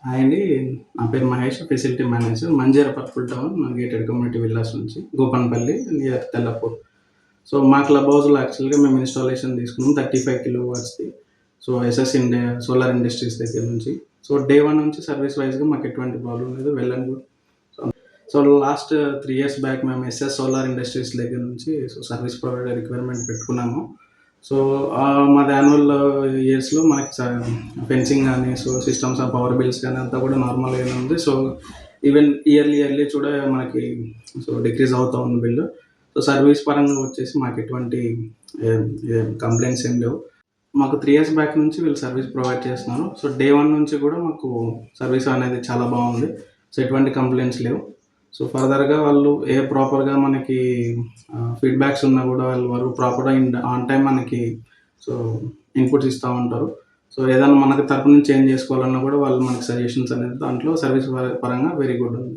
Hi అండి. నా పేరు Mahesh. Facility manager. Manjeera purple town gated community villas నుంచి గోపన్పల్లి నియర్ తెల్లపూర్. సో, మా క్లబ్ హౌస్‌లో యాక్చువల్‌గా మేము ఇన్‌స్టాలేషన్ తీసుకున్నాం 35 కిలోవాట్స్‌ది. So, SS India solar industries దగ్గర నుంచి. సో, డే 1 నుంచి సర్వీస్ వైస్‌గా మాకు ఎటువంటి ప్రాబ్లమ్ లేదు. Well and good. So, last 3 years back మేము ఎస్ఎస్ సోలార్ ఇండస్ట్రీస్ దగ్గర నుంచి సర్వీస్ ప్రొవైడర్ రిక్వైర్మెంట్ పెట్టుకున్నాము. సో, మాది యాన్యువల్ ఇయర్స్‌లో మనకి ఫెన్సింగ్ గానీ, so systems of power bills గానీ అంతా కూడా నార్మల్‌గానే ఉంది. సో, ఈవెన్ ఇయర్లీ కూడా మనకి డిక్రీజ్ అవుతా ఉంది బిల్లు. సో, సర్వీస్ పరంగా వచ్చేసి మాకు ఎటువంటి ఏం ఏం కంప్లెయింట్స్ ఏం లేవు. మాకు 3 ఇయర్స్ బ్యాక్ నుంచి వీళ్ళు సర్వీస్ ప్రొవైడ్ చేస్తున్నారు. సో, డే 1 నుంచి కూడా మాకు సర్వీస్ అనేది చాలా బాగుంది. సో, ఎటువంటి కంప్లెయింట్స్ లేవు. సో, ఫర్దర్‌గా వాళ్ళు ప్రాపర్‌గా మనకి ఫీడ్‌బ్యాక్స్ ఉన్నా కూడా వాళ్ళు ప్రాపర్‌గా ఆన్ టైమ్ మనకి సో, ఇన్‌పుట్స్ ఇస్తా ఉంటారు. సో, ఏదైనా మనకి తరపు నుంచి చేంజ్ చేసుకోవాలన్నా కూడా వాళ్ళు మనకి సజెషన్స్ అనేది దాంట్లో సర్వీస్ పరంగా వెరీ గుడ్ ఉంది.